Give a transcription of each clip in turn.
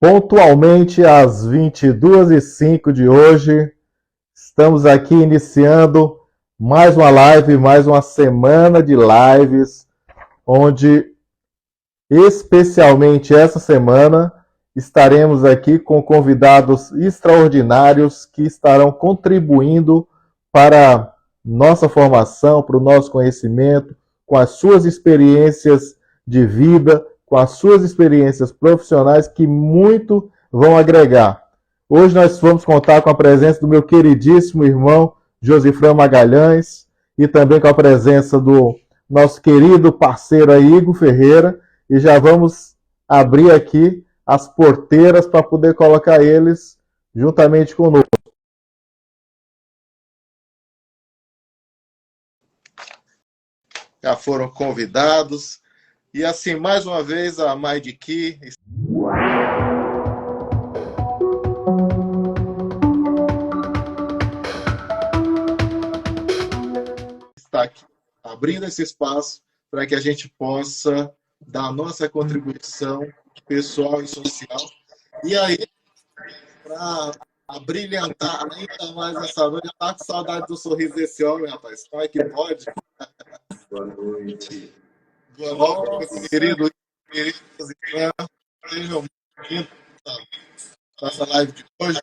Pontualmente às 22h05 de hoje, estamos aqui iniciando mais uma live, mais uma semana de lives, onde, especialmente essa semana, estaremos aqui com convidados extraordinários que estarão contribuindo para nossa formação, para o nosso conhecimento, com as suas experiências de vida, com as suas experiências profissionais que muito vão agregar. Hoje nós vamos contar com a presença do meu queridíssimo irmão Josifran Magalhães e também com a presença do nosso querido parceiro aí, Igor Ferreira, e já vamos abrir aqui as porteiras para poder colocar eles juntamente conosco. Já foram convidados. E assim, mais uma vez, a Maidiki está aqui abrindo esse espaço para que a gente possa dar a nossa contribuição pessoal e social. E aí, para brilhantar ainda mais essa noite, eu estava com saudade do sorriso desse homem, rapaz. Como é que pode? Boa noite. Boa noite, querido. Sejam bem-vindos a essa live de hoje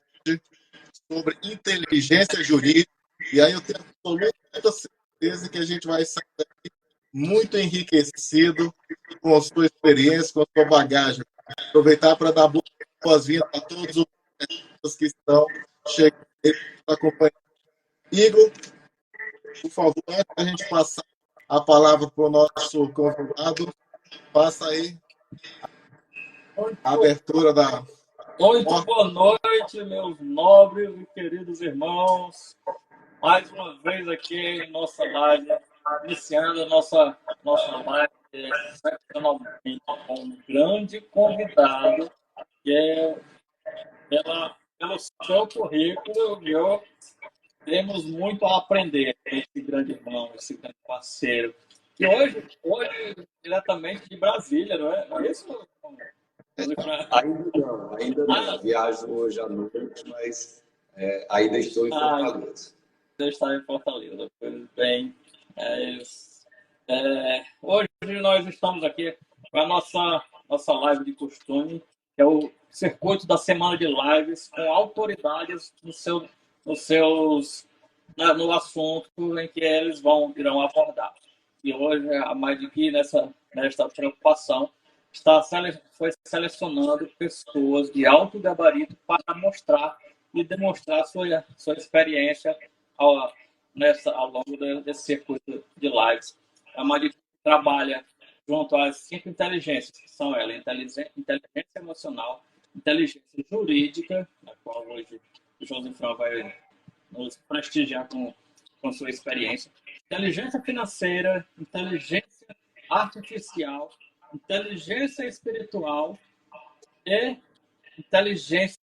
sobre inteligência jurídica. E aí eu tenho absoluta certeza que a gente vai sair daqui muito enriquecido com a sua experiência, com a sua bagagem. Aproveitar para dar boas-vindas a todos os que estão chegando acompanhando. Igor, por favor, antes da gente passar a palavra para o nosso convidado, passa aí a abertura da... Muito boa noite, meus nobres e queridos irmãos. Mais uma vez aqui em nossa live, iniciando a nossa live excepcionalmente com um grande convidado, que é pelo seu currículo, eu temos muito a aprender com esse grande irmão, esse grande parceiro. E hoje diretamente de Brasília, não é isso? Ainda não. Viajo hoje à noite, mas ainda estou em Fortaleza. Ainda está em Fortaleza. Bem, hoje nós estamos aqui com a nossa live de costume, que é o circuito da semana de lives com autoridades no assunto em que eles irão abordar. E hoje a Maidiki, nesta preocupação, foi selecionando pessoas de alto gabarito para mostrar e demonstrar sua experiência ao longo desse circuito de lives. A Maidiki trabalha junto às 5 inteligências, que são elas: inteligência emocional, inteligência jurídica, na qual hoje o Josifran vai nos prestigiar com sua experiência, inteligência financeira, inteligência artificial, inteligência espiritual e inteligência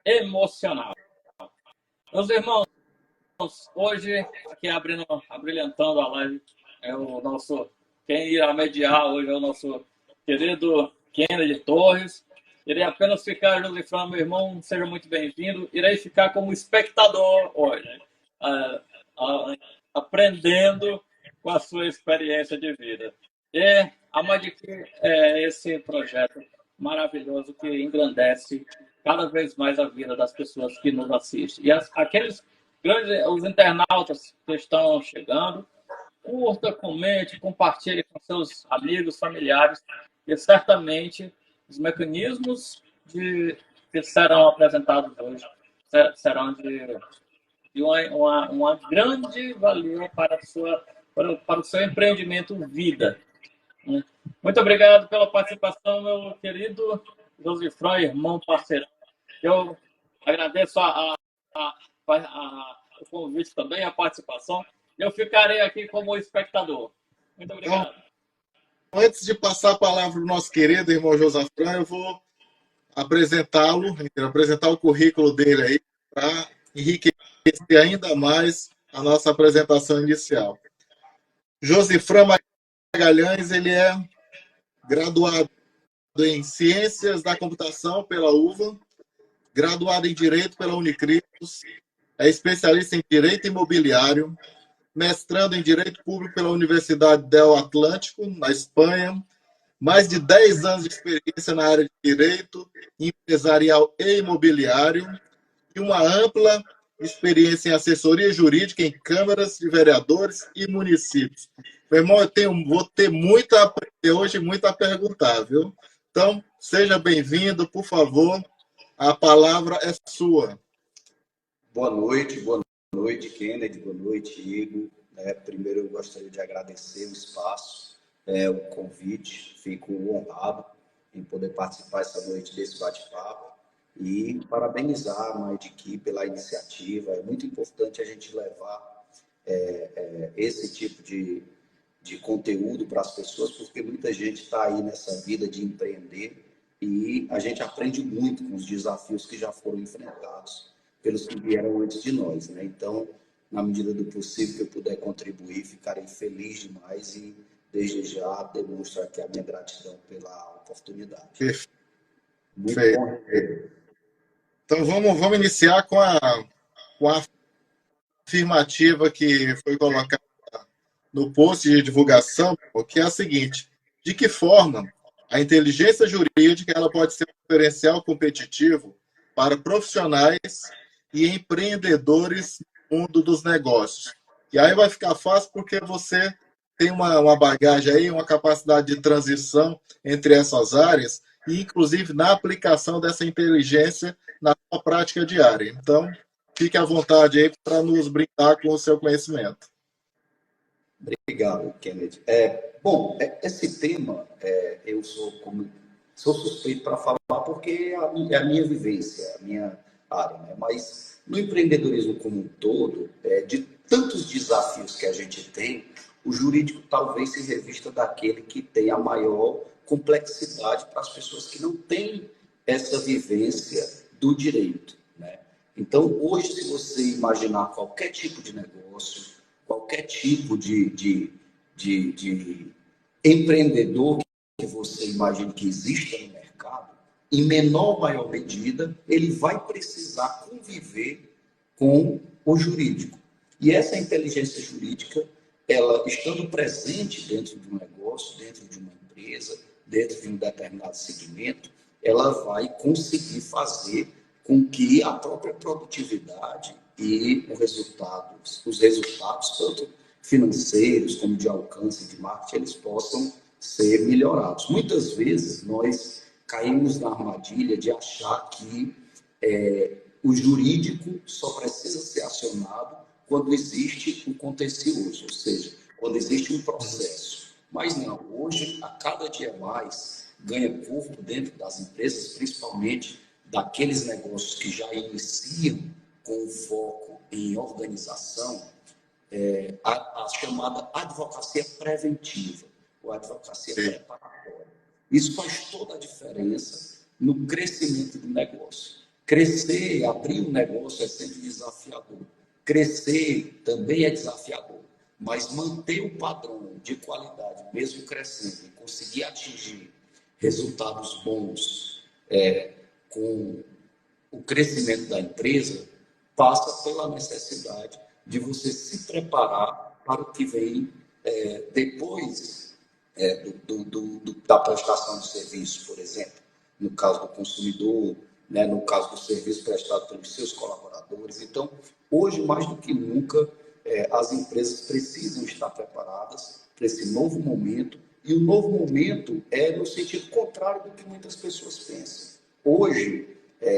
emocional. Meus irmãos, hoje, aqui abrilhantando a live, quem irá mediar hoje é o nosso querido Kennedy Torres. Irei apenas ficar, Josifran, meu irmão, seja muito bem-vindo. Irei ficar como espectador hoje, aprendendo com a sua experiência de vida. E a Maidiki é esse projeto maravilhoso que engrandece cada vez mais a vida das pessoas que nos assistem. E os internautas que estão chegando, curta, comente, compartilhe com seus amigos, familiares, e certamente os mecanismos que serão apresentados hoje serão de uma grande valia para o seu empreendimento vida. Muito obrigado pela participação, meu querido Josifran, irmão, parceiro. Eu agradeço o convite também, a participação. Eu ficarei aqui como espectador. Muito obrigado. Então, antes de passar a palavra para o nosso querido irmão Josifran, eu vou apresentá-lo, apresentar o currículo dele aí, para enriquecer ainda mais a nossa apresentação inicial. Josifran Magalhães, ele é graduado em Ciências da Computação pela UVA, graduado em Direito pela Unicritos, é especialista em Direito Imobiliário, mestrando em Direito Público pela Universidade del Atlântico, na Espanha, mais de 10 anos de experiência na área de Direito Empresarial e Imobiliário e uma ampla experiência em assessoria jurídica em câmaras de vereadores e municípios. Meu irmão, vou ter muito a aprender hoje e muito a perguntar, viu? Então, seja bem-vindo, por favor. A palavra é sua. Boa noite, Kennedy, boa noite, Igor. Primeiro, eu gostaria de agradecer o espaço, o convite. Fico honrado em poder participar essa noite desse bate-papo e parabenizar a Mindkey pela iniciativa. É muito importante a gente levar esse tipo de conteúdo para as pessoas, porque muita gente está aí nessa vida de empreender e a gente aprende muito com os desafios que já foram enfrentados pelos que vieram antes de nós, né? Então, na medida do possível que eu puder contribuir, ficarei feliz demais e, desde já, demonstro aqui a minha gratidão pela oportunidade. Perfeito. Muito bom. Então, vamos iniciar com a afirmativa que foi colocada no post de divulgação, que é a seguinte: de que forma a inteligência jurídica ela pode ser um diferencial competitivo para profissionais e empreendedores no mundo dos negócios? E aí vai ficar fácil porque você tem uma bagagem aí, uma capacidade de transição entre essas áreas e, inclusive, na aplicação dessa inteligência na sua prática diária. Então, fique à vontade aí para nos brindar com o seu conhecimento. Obrigado, Kennedy. Bom, esse tema, eu sou suspeito para falar porque é a minha vivência, a minha área, né? Mas no empreendedorismo como um todo, de tantos desafios que a gente tem, o jurídico talvez se revista daquele que tem a maior complexidade para as pessoas que não têm essa vivência do direito, né? Então, hoje, se você imaginar qualquer tipo de negócio, qualquer tipo de empreendedor que você imagine que exista no mercado, em menor ou maior medida, ele vai precisar conviver com o jurídico. E essa inteligência jurídica, ela estando presente dentro de um negócio, dentro de uma empresa, dentro de um determinado segmento, ela vai conseguir fazer com que a própria produtividade e os resultados, tanto financeiros como de alcance de marketing, eles possam ser melhorados. Muitas vezes nós caímos na armadilha de achar que o jurídico só precisa ser acionado quando existe um contencioso, ou seja, quando existe um processo. Mas não, hoje, a cada dia mais, ganha corpo dentro das empresas, principalmente daqueles negócios que já iniciam com foco em organização, a chamada advocacia preventiva, ou advocacia preparatória. Isso faz toda a diferença no crescimento do negócio. Crescer, abrir um negócio é sempre desafiador. Crescer também é desafiador, mas manter o padrão de qualidade, mesmo crescendo, e conseguir atingir resultados bons com o crescimento da empresa, passa pela necessidade de você se preparar para o que vem depois da prestação de serviço, por exemplo, no caso do consumidor, né, no caso do serviço prestado pelos seus colaboradores. Então, hoje, mais do que nunca, as empresas precisam estar preparadas para esse novo momento, e o novo momento é no sentido contrário do que muitas pessoas pensam. Hoje,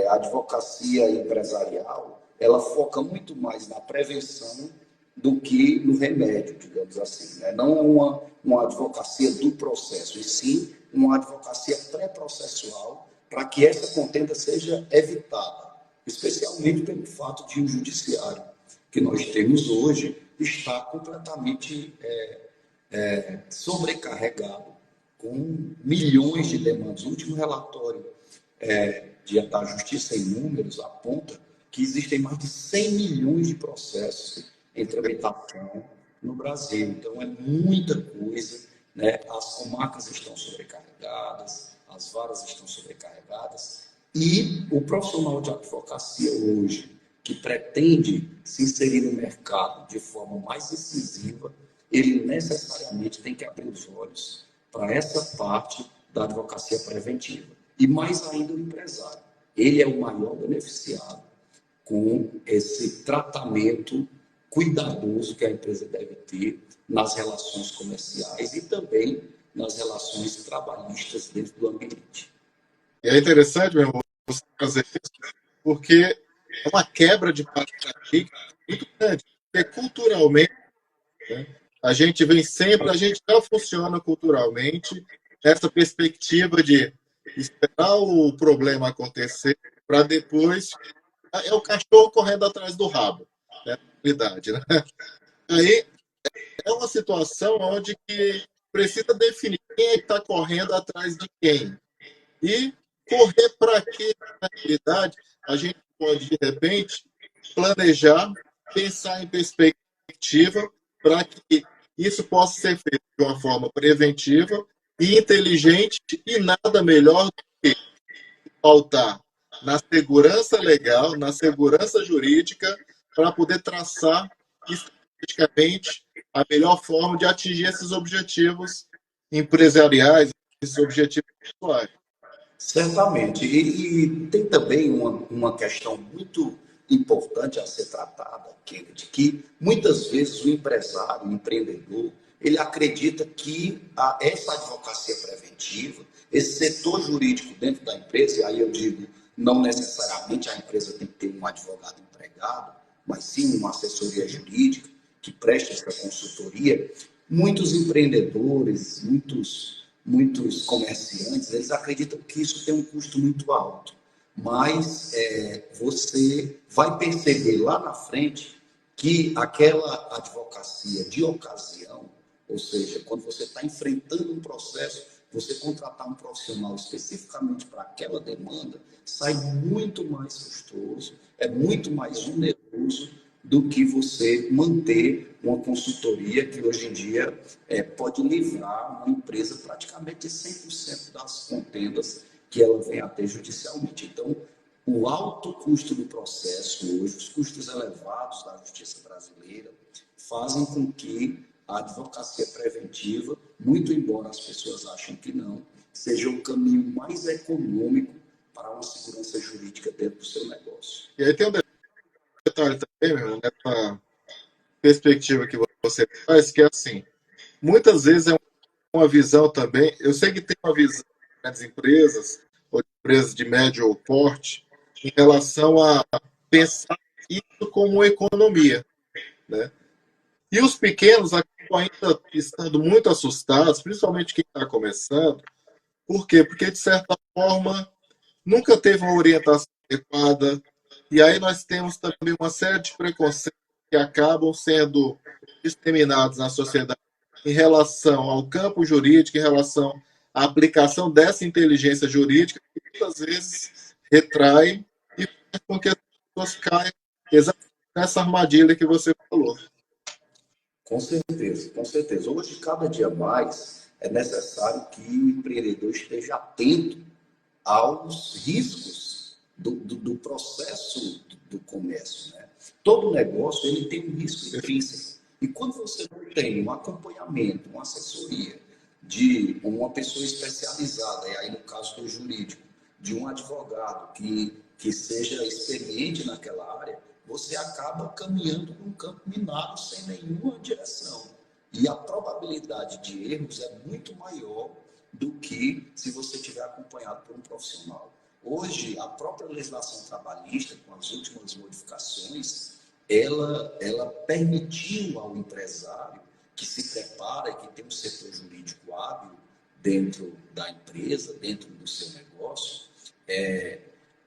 a advocacia empresarial, ela foca muito mais na prevenção do que no remédio, digamos assim, né? Não é uma advocacia do processo, e sim uma advocacia pré-processual para que essa contenda seja evitada, especialmente pelo fato de o judiciário que nós temos hoje estar completamente sobrecarregado com milhões de demandas. O último relatório da Justiça em Números aponta que existem mais de 100 milhões de processos em tramitação no Brasil. Então, é muita coisa, né? As comarcas estão sobrecarregadas, as varas estão sobrecarregadas, e o profissional de advocacia hoje, que pretende se inserir no mercado de forma mais incisiva, ele necessariamente tem que abrir os olhos para essa parte da advocacia preventiva. E mais ainda o empresário. Ele é o maior beneficiado com esse tratamento cuidadoso que a empresa deve ter nas relações comerciais e também nas relações trabalhistas dentro do ambiente. E é interessante, meu irmão, você fazer isso, porque é uma quebra de paradigma muito grande. Porque culturalmente, né, a gente vem sempre, a gente já funciona culturalmente nessa perspectiva de esperar o problema acontecer para depois. É o cachorro correndo atrás do rabo, né? Na realidade, né? Aí é uma situação onde que precisa definir quem é que está correndo atrás de quem. E correr para quê? Na realidade, a gente pode, de repente, planejar, pensar em perspectiva para que isso possa ser feito de uma forma preventiva e inteligente, e nada melhor do que pautar na segurança legal, na segurança jurídica, para poder traçar estrategicamente a melhor forma de atingir esses objetivos empresariais, esses objetivos pessoais. Certamente. E tem também uma questão muito importante a ser tratada, Kennedy, que muitas vezes o empresário, o empreendedor, ele acredita que essa advocacia preventiva, esse setor jurídico dentro da empresa, e aí eu digo, não necessariamente a empresa tem que ter um advogado empregado, mas sim uma assessoria jurídica que preste essa consultoria. Muitos empreendedores, muitos comerciantes, eles acreditam que isso tem um custo muito alto. Mas você vai perceber lá na frente que aquela advocacia de ocasião, ou seja, quando você está enfrentando um processo, você contratar um profissional especificamente para aquela demanda, sai muito mais custoso, é muito mais oneroso do que você manter uma consultoria que hoje em dia pode livrar uma empresa praticamente de 100% das contendas que ela vem a ter judicialmente. Então, o alto custo do processo hoje, os custos elevados da justiça brasileira, fazem com que a advocacia preventiva, muito embora as pessoas achem que não, seja o caminho mais econômico para uma segurança jurídica dentro do seu negócio. E aí tem um detalhe também, meu irmão, nessa perspectiva que você faz, que é assim, muitas vezes é uma visão também, eu sei que tem uma visão das empresas, ou de empresas de médio porte, em relação a pensar isso como uma economia, né? E os pequenos acabam ainda estando muito assustados, principalmente quem está começando. Por quê? Porque, de certa forma, nunca teve uma orientação adequada, e aí nós temos também uma série de preconceitos que acabam sendo disseminados na sociedade em relação ao campo jurídico, em relação à aplicação dessa inteligência jurídica, que muitas vezes retrai e faz com que as pessoas caiam exatamente nessa armadilha que você falou. Com certeza, com certeza. Hoje, cada dia mais, é necessário que o empreendedor esteja atento aos riscos do processo do comércio, né? Todo negócio ele tem um risco intrínseco. E quando você não tem um acompanhamento, uma assessoria de uma pessoa especializada, e aí no caso do jurídico, de um advogado que seja experiente naquela área, você acaba caminhando num campo minado sem nenhuma direção. E a probabilidade de erros é muito maior do que se você tiver acompanhado por um profissional. Hoje, a própria legislação trabalhista, com as últimas modificações, ela permitiu ao empresário que se prepara e que tem um setor jurídico hábil dentro da empresa, dentro do seu negócio,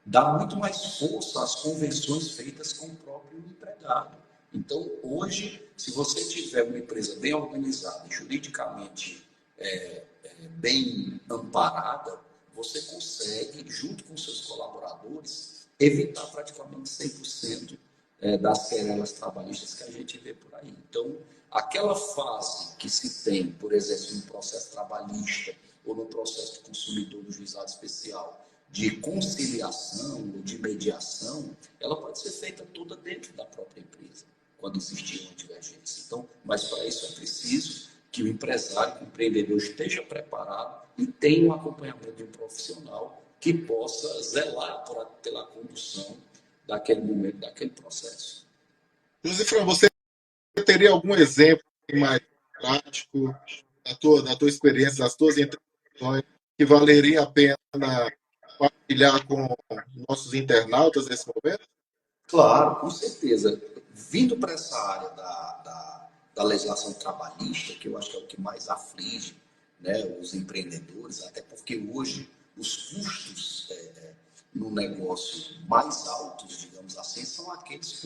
dá muito mais força às convenções feitas com o próprio empregado. Então, hoje, se você tiver uma empresa bem organizada, juridicamente bem amparada, você consegue, junto com seus colaboradores, evitar praticamente 100% das querelas trabalhistas que a gente vê por aí. Então, aquela fase que se tem, por exemplo, no processo trabalhista, ou no processo do consumidor do juizado especial de conciliação ou de mediação, ela pode ser feita toda dentro da própria empresa, quando existir uma divergência. Então, mas para isso é preciso que o empresário, o empreendedor esteja preparado e tenha um acompanhamento de um profissional que possa zelar pela condução daquele momento, daquele processo. José Fran, você teria algum exemplo mais prático da tua experiência, das tuas intervenções, que valeria a pena compartilhar com nossos internautas nesse momento? Claro, com certeza. Vindo para essa área da legislação trabalhista, que eu acho que é o que mais aflige, né, os empreendedores, até porque hoje os custos no negócio mais altos, digamos assim, são aqueles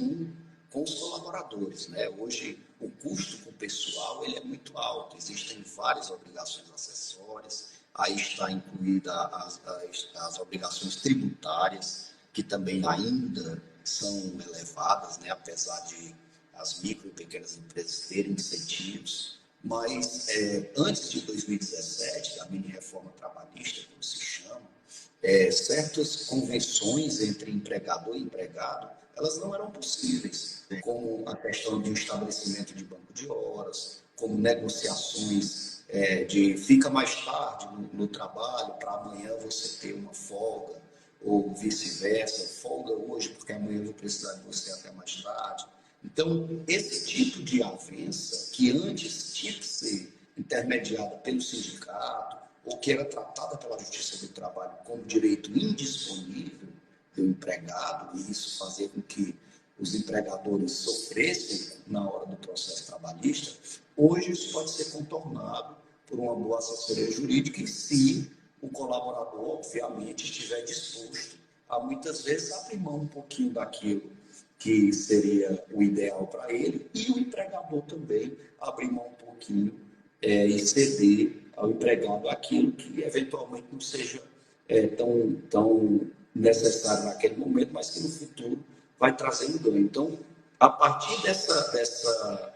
com os colaboradores, né? Hoje o custo com o pessoal ele é muito alto, existem várias obrigações acessórias, aí está incluída as obrigações tributárias, que também ainda são elevadas, né? Apesar de as micro e pequenas empresas terem incentivos, mas antes de 2017, da mini-reforma trabalhista, como se chama, certas convenções entre empregador e empregado, elas não eram possíveis, como a questão de estabelecimento de banco de horas, como negociações de fica mais tarde no trabalho para amanhã você ter uma folga, ou vice-versa, folga hoje porque amanhã eu vou precisar de você até mais tarde. Então, esse tipo de avança, que antes tinha que ser intermediada pelo sindicato, ou que era tratada pela Justiça do Trabalho como direito indisponível do empregado, e isso fazia com que os empregadores sofressem na hora do processo trabalhista, hoje isso pode ser contornado por uma boa assessoria jurídica e se o colaborador, obviamente, estiver disposto a, muitas vezes, abrir mão um pouquinho daquilo que seria o ideal para ele, e o empregador também abrir mão um pouquinho e ceder ao empregado aquilo que eventualmente não seja tão necessário naquele momento, mas que no futuro vai trazer um ganho. Então, a partir dessa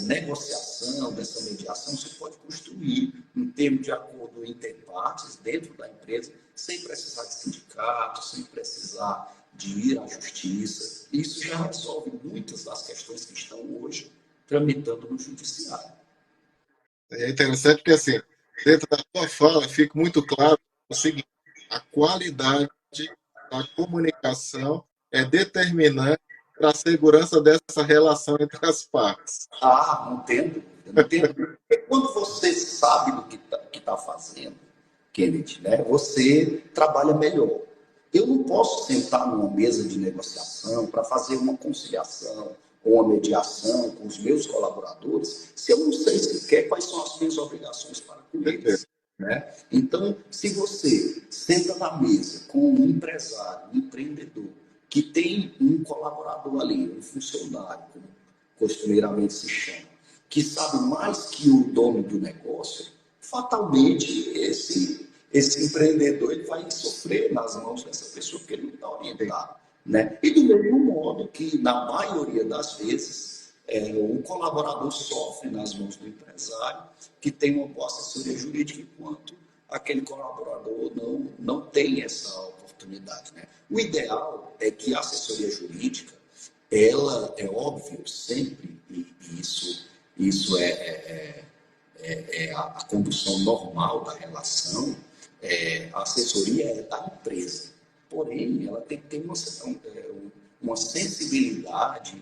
negociação, dessa mediação, você pode construir um termo de acordo interpartes dentro da empresa, sem precisar de sindicato, sem precisar de ir à justiça. Isso já resolve muitas das questões que estão hoje tramitando no judiciário. É interessante porque, assim, dentro da tua fala, fica muito claro o seguinte: a qualidade da comunicação é determinante para a segurança dessa relação entre as partes. Não entendo. Porque quando você sabe do que está fazendo, Kenneth, né, você trabalha melhor. Eu não posso sentar numa mesa de negociação para fazer uma conciliação ou uma mediação com os meus colaboradores se eu não sei sequer quais são as minhas obrigações para com eles. Né? Então, se você senta na mesa com um empresário, um empreendedor, que tem um colaborador ali, um funcionário, como costumeiramente se chama, que sabe mais que o dono do negócio, fatalmente esse empreendedor ele vai sofrer nas mãos dessa pessoa porque ele não está orientado. Né? E do mesmo modo que, na maioria das vezes, o colaborador sofre nas mãos do empresário, que tem uma boa assessoria jurídica, enquanto aquele colaborador não tem essa oportunidade. Né? O ideal é que a assessoria jurídica, ela é óbvio sempre, e isso é a condução normal da relação, a assessoria é da empresa. Porém, ela tem que ter uma sensibilidade,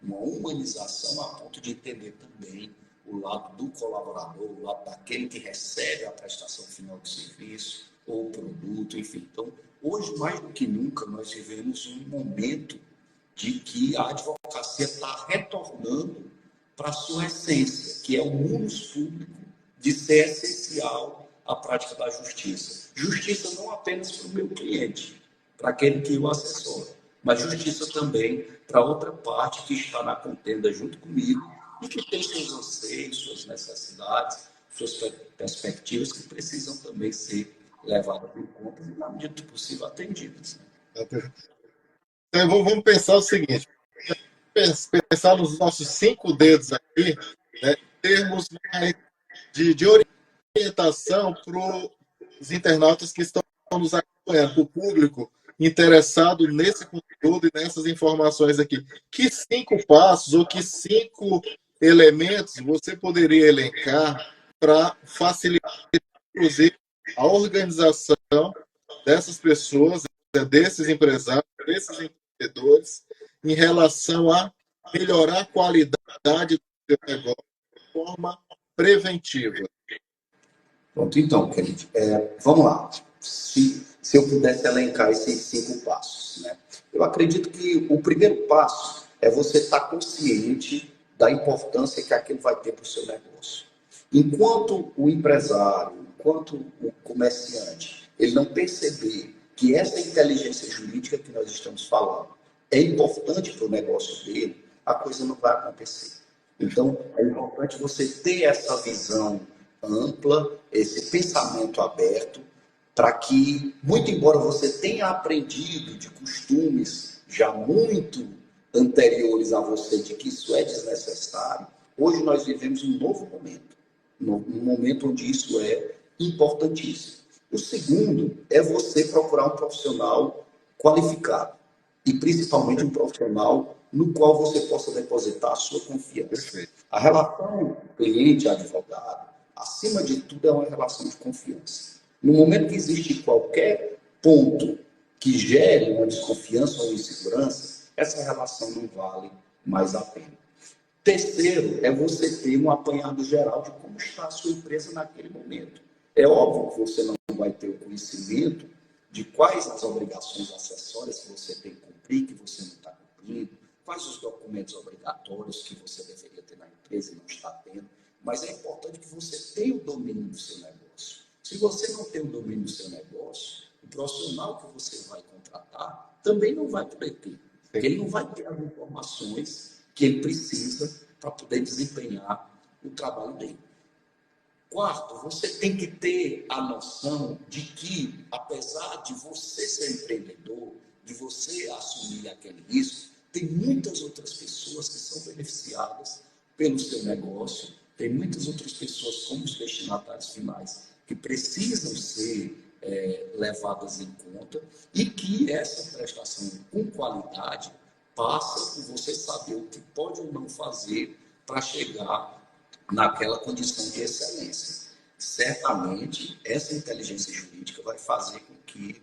uma humanização a ponto de entender também o lado do colaborador, o lado daquele que recebe a prestação final do serviço ou produto, enfim. Então, hoje, mais do que nunca, nós vivemos um momento de que a advocacia está retornando para a sua essência, que é o munus público de ser essencial à prática da justiça. Justiça não apenas para o meu cliente, para aquele que o assessora, mas justiça também para outra parte que está na contenda junto comigo e que tem seus anseios, suas necessidades, suas perspectivas que precisam também ser levadas em conta e, na medida do possível, atendidas. Então, vamos pensar o seguinte: pensar nos nossos 5 dedos aqui, né, em termos mais de orientação orientação para os internautas que estão nos acompanhando, para o público interessado nesse conteúdo e nessas informações aqui. Que 5 passos ou que 5 elementos você poderia elencar para facilitar, inclusive, a organização dessas pessoas, desses empresários, desses empreendedores, em relação a melhorar a qualidade do seu negócio de forma preventiva? Pronto, então, querido, vamos lá. Se eu pudesse elencar esses 5 passos, né? Eu acredito que o primeiro passo é você estar consciente da importância que aquilo vai ter para o seu negócio. Enquanto o empresário, enquanto o comerciante, ele não perceber que essa inteligência jurídica que nós estamos falando é importante para o negócio dele, a coisa não vai acontecer. Então, é importante você ter essa visão ampla, esse pensamento aberto, para que, muito embora você tenha aprendido de costumes já muito anteriores a você, de que isso é desnecessário, hoje nós vivemos um novo momento, um momento onde isso é importantíssimo. O segundo é você procurar um profissional qualificado, e principalmente um profissional no qual você possa depositar a sua confiança. Perfeito. A relação cliente-advogado, acima de tudo, é uma relação de confiança. No momento que existe qualquer ponto que gere uma desconfiança ou insegurança, essa relação não vale mais a pena. Terceiro, é você ter um apanhado geral de como está a sua empresa naquele momento. É óbvio que você não vai ter o conhecimento de quais as obrigações acessórias que você tem que cumprir, que você não está cumprindo, quais os documentos obrigatórios que você deveria ter na empresa e não está tendo, mas é importante que você tenha o domínio do seu negócio. Se você não tem o domínio do seu negócio, o profissional que você vai contratar também não vai poder ter, porque ele não vai ter as informações que ele precisa para poder desempenhar o trabalho dele. Quarto, você tem que ter a noção de que, apesar de você ser empreendedor, de você assumir aquele risco, tem muitas outras pessoas que são beneficiadas pelo seu negócio, tem muitas outras pessoas, como os destinatários finais, que precisam ser levadas em conta, e que essa prestação com qualidade passa por você saber o que pode ou não fazer para chegar naquela condição de excelência. Certamente, essa inteligência jurídica vai fazer com que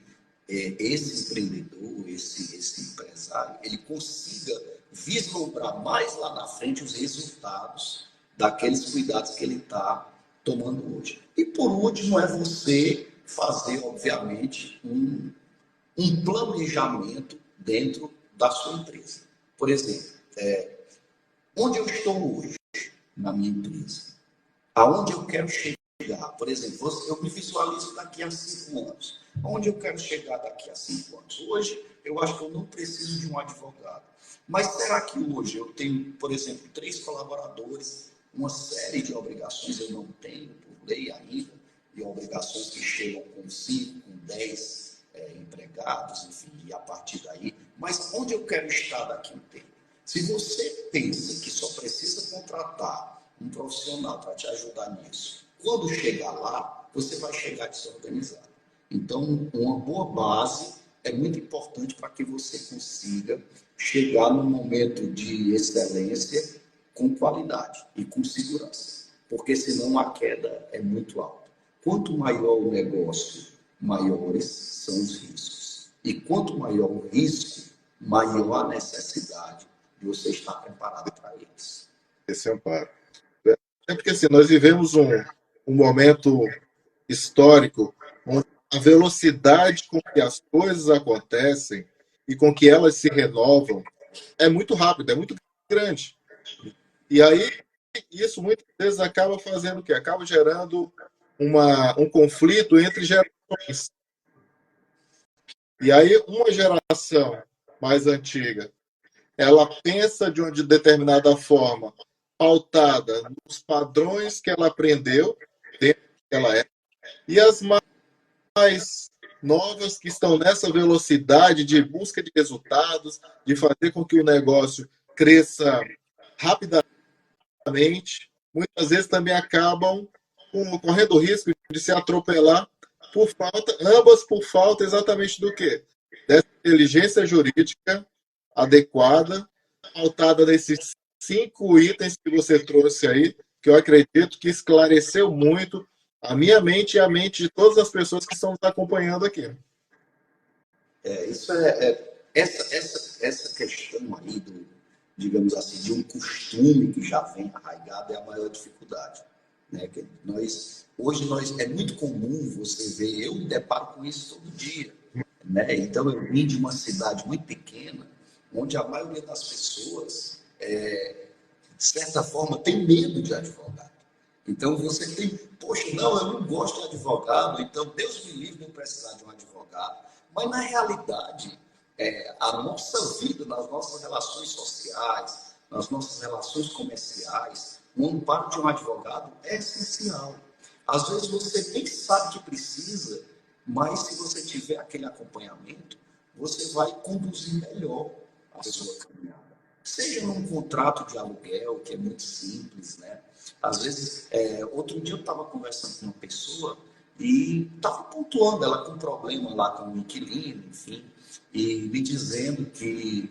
esse empreendedor, esse empresário, ele consiga vislumbrar mais lá na frente os resultados daqueles cuidados que ele está tomando hoje. E por último, é você fazer, obviamente, um planejamento dentro da sua empresa. Por exemplo, onde eu estou hoje na minha empresa? Aonde eu quero chegar? Por exemplo, eu me visualizo daqui a 5 anos. Onde eu quero chegar daqui a 5 anos? Hoje, eu acho que eu não preciso de um advogado. Mas será que hoje eu tenho, por exemplo, 3 colaboradores, uma série de obrigações eu não tenho, por lei ainda, e obrigações que chegam com 5, com 10 empregados, enfim, e a partir daí. Mas onde eu quero estar daqui a um tempo? Se você pensa que só precisa contratar um profissional para te ajudar nisso, quando chegar lá, você vai chegar desorganizado. Então, uma boa base é muito importante para que você consiga chegar num momento de excelência com qualidade e com segurança, porque senão a queda é muito alta. Quanto maior o negócio, maiores são os riscos. E quanto maior o risco, maior a necessidade de você estar preparado para eles. Esse amparo. É porque assim, nós vivemos um momento histórico onde a velocidade com que as coisas acontecem e com que elas se renovam é muito rápida, é muito grande. E aí, isso muitas vezes acaba fazendo o quê? Acaba gerando um conflito entre gerações. E aí, uma geração mais antiga, ela pensa de determinada forma, pautada nos padrões que ela aprendeu dentro que ela é, e as mais novas que estão nessa velocidade de busca de resultados, de fazer com que o negócio cresça rapidamente, muitas vezes também acabam correndo o risco de se atropelar por falta, ambas por falta exatamente do quê? Dessa inteligência jurídica adequada, pautada nesses 5 itens que você trouxe aí, que eu acredito que esclareceu muito a minha mente e a mente de todas as pessoas que estão nos acompanhando aqui. Essa questão aí digamos assim, de um costume que já vem arraigado é a maior dificuldade, né? Hoje é muito comum você ver, eu me deparo com isso todo dia, né? Então eu vim de uma cidade muito pequena, onde a maioria das pessoas, de certa forma, tem medo de advogado. Então você tem, poxa, não, eu não gosto de advogado, então Deus me livre de eu precisar de um advogado. Mas na realidade, a nossa vida, nas nossas relações sociais, nas nossas relações comerciais, o amparo de um advogado é essencial. Às vezes você nem sabe que precisa, mas se você tiver aquele acompanhamento, você vai conduzir melhor a sua caminhada. Seja num contrato de aluguel, que é muito simples, né? Às vezes, outro dia eu estava conversando com uma pessoa e estava pontuando ela com um problema lá com o inquilino, enfim, e me dizendo que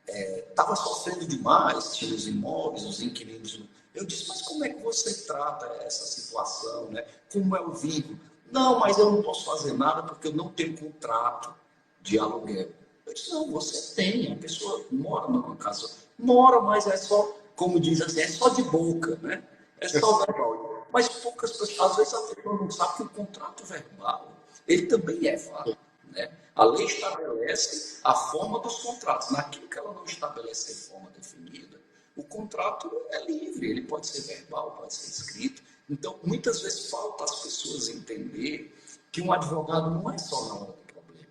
estava sofrendo demais, tinha os imóveis, os inquilinos. Eu disse, mas como é que você trata essa situação, né? Como é o vínculo? Não, mas eu não posso fazer nada porque eu não tenho contrato de aluguel. Eu disse, não, você tem, a pessoa mora numa casa, mora, mas é só, como diz assim, é só de boca, né? É só verbal. Mas poucas pessoas, às vezes a pessoa não sabe que o contrato verbal, ele também é válido, né? A lei estabelece a forma dos contratos. Naquilo que ela não estabelece a forma definida, o contrato é livre, ele pode ser verbal, pode ser escrito. Então, muitas vezes falta às pessoas entender que um advogado não é só na hora do problema.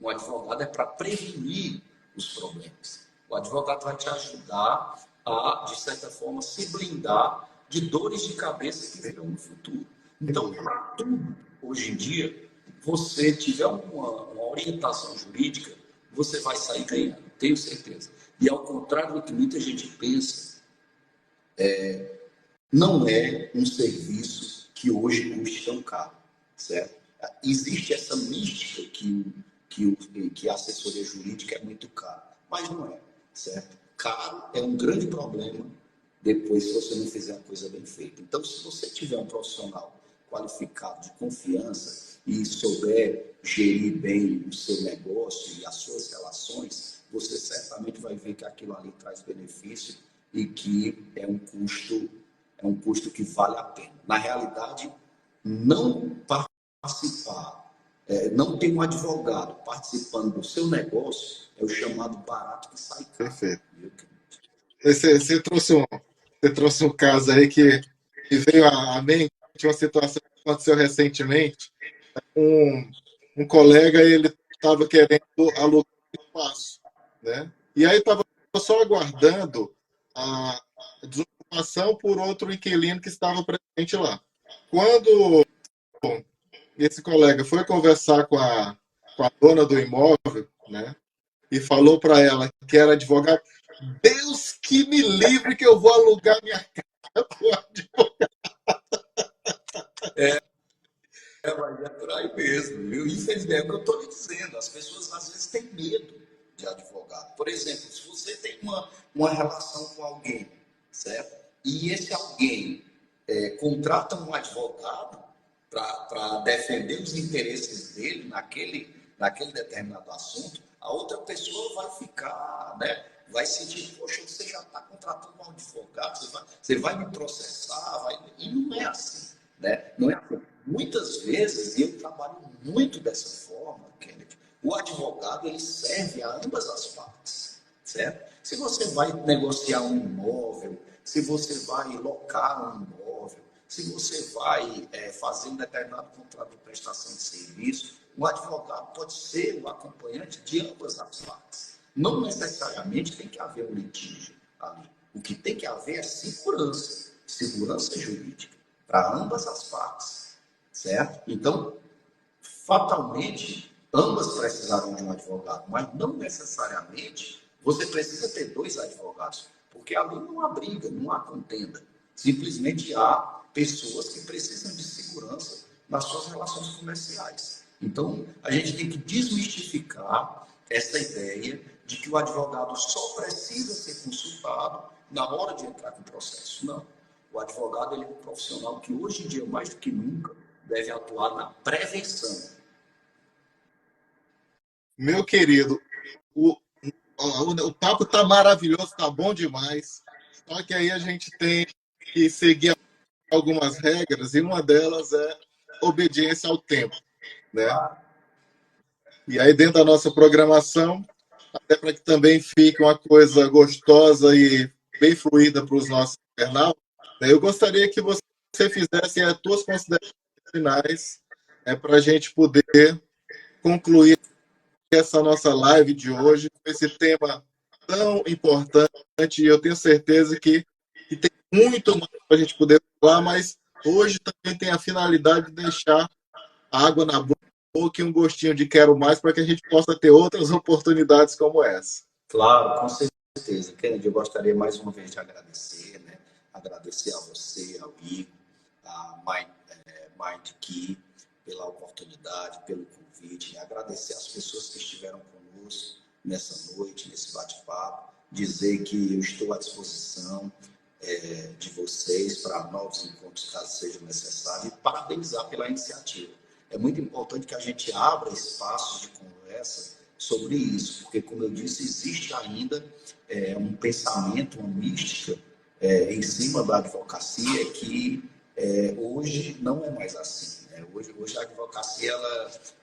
Um advogado é para prevenir os problemas. O advogado vai te ajudar a, de certa forma, se blindar de dores de cabeça que virão no futuro. Então, para tudo, hoje em dia, você tiver uma orientação jurídica, você vai sair ganhando, tenho certeza. E ao contrário do que muita gente pensa, não é um serviço que hoje custe tão caro, certo? Existe essa mística que a assessoria jurídica é muito cara, mas não é, certo? Caro é um grande problema depois se você não fizer a coisa bem feita. Então, se você tiver um profissional qualificado, de confiança e souber gerir bem o seu negócio e as suas relações, você certamente vai ver que aquilo ali traz benefício e que é um custo que vale a pena. Na realidade, não participar, não ter um advogado participando do seu negócio é o chamado barato que sai caro. Perfeito. Você trouxe um caso aí que veio à mente, uma situação que aconteceu recentemente. Um colega, ele estava querendo alugar um espaço, né? E aí estava só aguardando a desocupação por outro inquilino que estava presente lá. Quando esse colega foi conversar com a dona do imóvel, né? E falou para ela que era advogado, Deus que me livre que eu vou alugar minha casa para o advogado. Mas é por aí mesmo, viu? Infelizmente, é o que eu estou lhe dizendo. As pessoas, às vezes, têm medo de advogado. Por exemplo, se você tem uma relação com alguém, certo? E esse alguém contrata um advogado para defender os interesses dele naquele determinado assunto, a outra pessoa vai ficar, né? Vai sentir, poxa, você já está contratando um advogado, você vai me processar, e não é assim, né? Não é assim. Muitas vezes, e eu trabalho muito dessa forma, Kenneth, o advogado ele serve a ambas as partes, certo? Se você vai negociar um imóvel, se você vai locar um imóvel, se você vai fazer um determinado contrato de prestação de serviço, o advogado pode ser o acompanhante de ambas as partes. Não necessariamente tem que haver um litígio ali. O que tem que haver é segurança jurídica para ambas as partes. Certo? Então, fatalmente, ambas precisarão de um advogado, mas não necessariamente você precisa ter 2 advogados, porque ali não há briga, não há contenda. Simplesmente há pessoas que precisam de segurança nas suas relações comerciais. Então, a gente tem que desmistificar essa ideia de que o advogado só precisa ser consultado na hora de entrar com o processo. Não. O advogado ele é um profissional que hoje em dia, mais do que nunca, deve atuar na prevenção. Meu querido, o papo está maravilhoso, está bom demais. Só que aí a gente tem que seguir algumas regras e uma delas é obediência ao tempo, né? E aí dentro da nossa programação, até para que também fique uma coisa gostosa e bem fluida para os nossos internautas, né, eu gostaria que você fizesse as suas considerações finais para a gente poder concluir essa nossa live de hoje com esse tema tão importante. E eu tenho certeza que tem muito mais para a gente poder falar, mas hoje também tem a finalidade de deixar água na boca e um gostinho de quero mais para que a gente possa ter outras oportunidades como essa. Claro, com certeza. Kennedy, eu gostaria mais uma vez de agradecer, né? Agradecer a você, ao Igor, a MindKey, pela oportunidade, pelo convite, e agradecer às pessoas que estiveram conosco nessa noite, nesse bate-papo, dizer que eu estou à disposição de vocês para novos encontros, caso seja necessário, e parabenizar pela iniciativa. É muito importante que a gente abra espaços de conversa sobre isso, porque, como eu disse, existe ainda um pensamento, uma mística em cima da advocacia que hoje não é mais assim. Né? Hoje a advocacia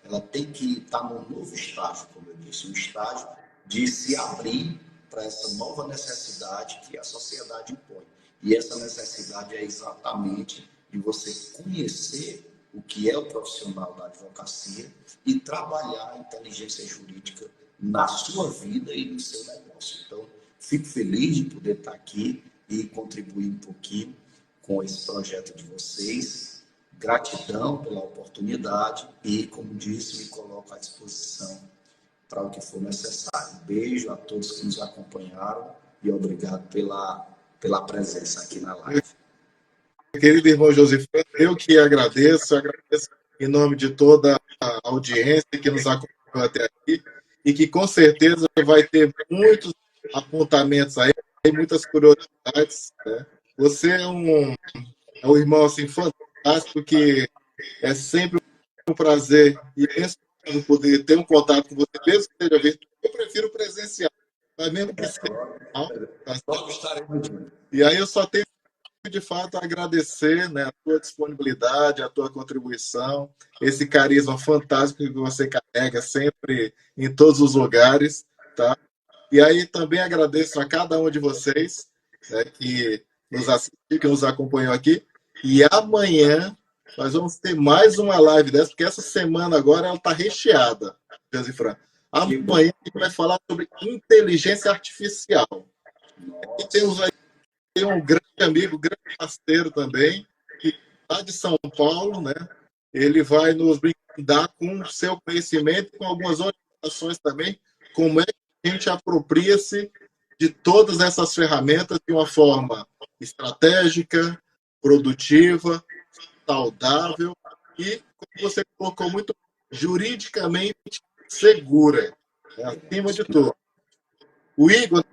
ela tem que estar num novo estágio, como eu disse, um estágio de se abrir para essa nova necessidade que a sociedade impõe. E essa necessidade é exatamente de você conhecer o que é o profissional da advocacia e trabalhar a inteligência jurídica na sua vida e no seu negócio. Então, fico feliz de poder estar aqui e contribuir um pouquinho com esse projeto de vocês. Gratidão pela oportunidade e, como disse, me coloco à disposição para o que for necessário. Um beijo a todos que nos acompanharam e obrigado pela presença aqui na live. Querido irmão Josifran, eu que agradeço em nome de toda a audiência que nos acompanhou até aqui e que com certeza vai ter muitos apontamentos aí, muitas curiosidades. Né? Você é um irmão assim, fantástico, que é sempre um prazer imenso poder ter um contato com você, mesmo que seja virtual. Eu prefiro presencial, mas mesmo que seja virtual. Tá? E aí eu só tenho de fato agradecer, né, a tua disponibilidade, a tua contribuição, esse carisma fantástico que você carrega sempre em todos os lugares, tá? E aí também agradeço a cada um de vocês, né, que nos assistiu, que nos acompanhou aqui. E amanhã nós vamos ter mais uma live dessa, porque essa semana agora ela está recheada, Josifran. Amanhã a gente vai falar sobre inteligência artificial. E temos aí um grande amigo, grande parceiro também, que está de São Paulo, né? Ele vai nos brindar com o seu conhecimento e com algumas orientações também, como é que a gente apropria-se de todas essas ferramentas de uma forma estratégica, produtiva, saudável e, como você colocou muito, juridicamente segura, né? Acima de tudo. O Igor,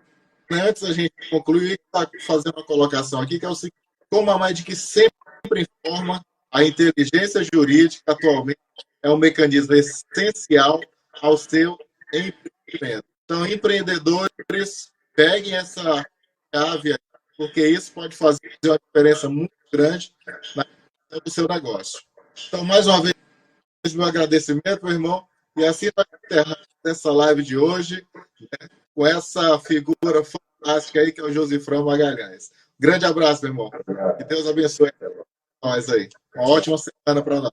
antes da gente concluir, está fazendo uma colocação aqui, que é o seguinte: como a MindKey sempre informa, a inteligência jurídica atualmente é um mecanismo essencial ao seu empreendimento. Então, empreendedores, peguem essa chave, porque isso pode fazer uma diferença muito grande no seu negócio. Então, mais uma vez, meu agradecimento, meu irmão, e assim vai encerrar essa live de hoje, né, com essa figura fantástica aí, que é o Josifran Magalhães. Grande abraço, meu irmão. Que Deus abençoe nós aí. Uma ótima semana para nós.